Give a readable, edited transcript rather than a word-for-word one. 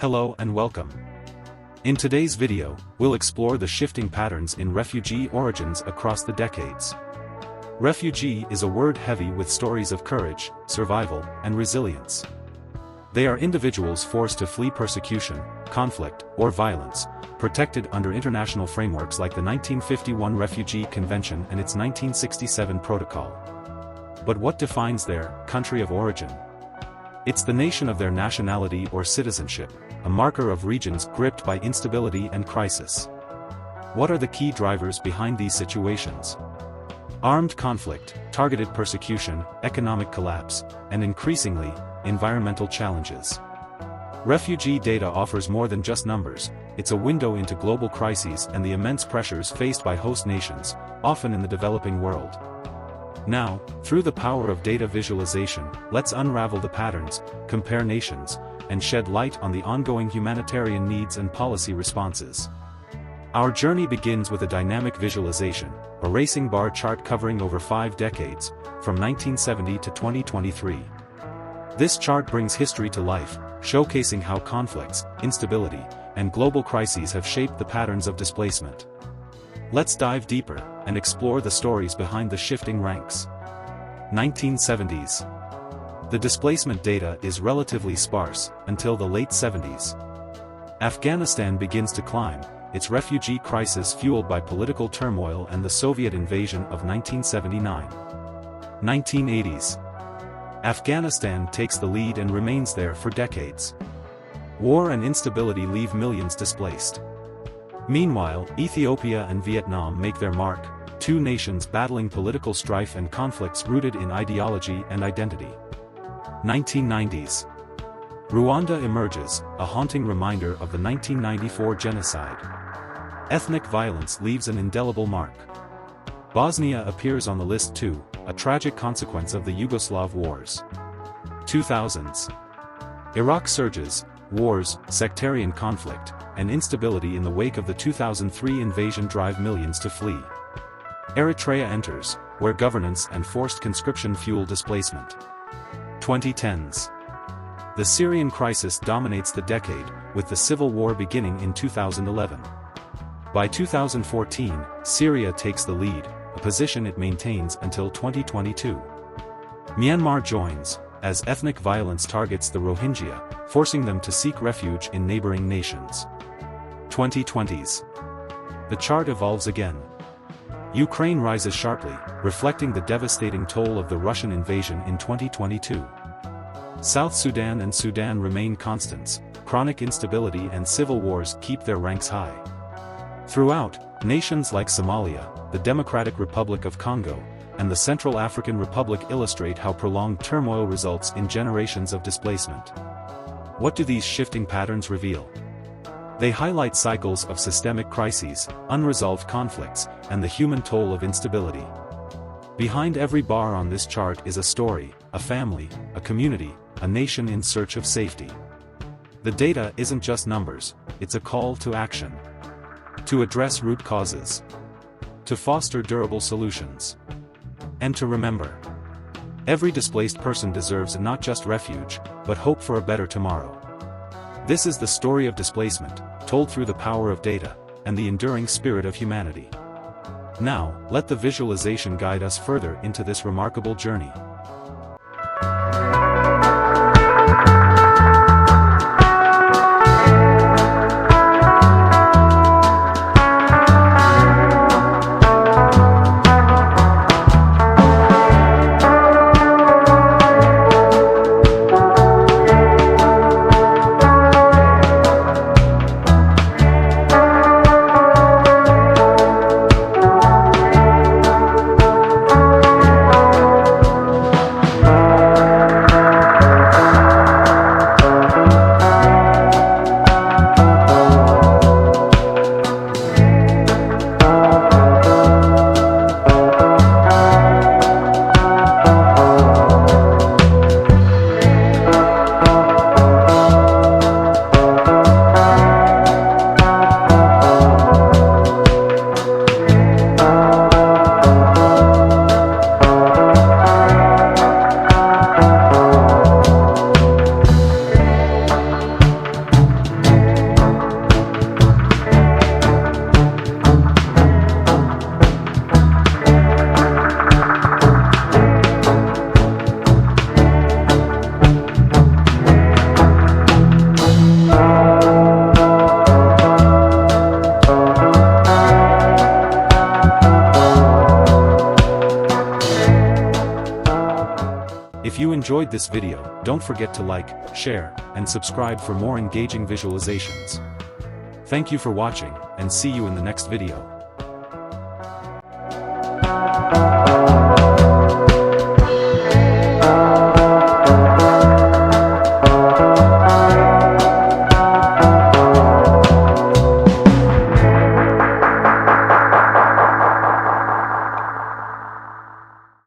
Hello and welcome. In today's video, we'll explore the shifting patterns in refugee origins across the decades. Refugee is a word heavy with stories of courage, survival, and resilience. They are individuals forced to flee persecution, conflict, or violence, protected under international frameworks like the 1951 Refugee Convention and its 1967 Protocol. But what defines their country of origin? It's the nation of their nationality or citizenship, a marker of regions gripped by instability and crisis. What are the key drivers behind these situations? Armed conflict, targeted persecution, economic collapse, and increasingly, environmental challenges. Refugee data offers more than just numbers, it's a window into global crises and the immense pressures faced by host nations, often in the developing world. Now, through the power of data visualization, let's unravel the patterns, compare nations, and shed light on the ongoing humanitarian needs and policy responses. Our journey begins with a dynamic visualization, a racing bar chart covering over 5 decades, from 1970 to 2023. This chart brings history to life, showcasing how conflicts, instability, and global crises have shaped the patterns of displacement. Let's dive deeper and explore the stories behind the shifting ranks. 1970s. The displacement data is relatively sparse until the late 70s. Afghanistan begins to climb, its refugee crisis fueled by political turmoil and the Soviet invasion of 1979. 1980s. Afghanistan takes the lead and remains there for decades. War and instability leave millions displaced. Meanwhile, Ethiopia and Vietnam make their mark, two nations battling political strife and conflicts rooted in ideology and identity. 1990s. Rwanda emerges, a haunting reminder of the 1994 genocide. Ethnic violence leaves an indelible mark. Bosnia appears on the list too, a tragic consequence of the Yugoslav wars. 2000s. Iraq surges, wars, sectarian conflict, and instability in the wake of the 2003 invasion drive millions to flee. Eritrea enters, where governance and forced conscription fuel displacement. 2010s. The Syrian crisis dominates the decade, with the civil war beginning in 2011. By 2014, Syria takes the lead, a position it maintains until 2022. Myanmar joins, as ethnic violence targets the Rohingya, forcing them to seek refuge in neighboring nations. 2020s. The chart evolves again. Ukraine rises sharply, reflecting the devastating toll of the Russian invasion in 2022. South Sudan and Sudan remain constants, chronic instability and civil wars keep their ranks high. Throughout, nations like Somalia, the Democratic Republic of Congo, and the Central African Republic illustrate how prolonged turmoil results in generations of displacement. What do these shifting patterns reveal? They highlight cycles of systemic crises, unresolved conflicts, and the human toll of instability. Behind every bar on this chart is a story, a family, a community, a nation in search of safety. The data isn't just numbers, it's a call to action. To address root causes. To foster durable solutions. And to remember. Every displaced person deserves not just refuge, but hope for a better tomorrow. This is the story of displacement, told through the power of data, and the enduring spirit of humanity. Now, let the visualization guide us further into this remarkable journey. enjoyed this video, don't forget to like, share, and subscribe for more engaging visualizations. Thank you for watching, and see you in the next video.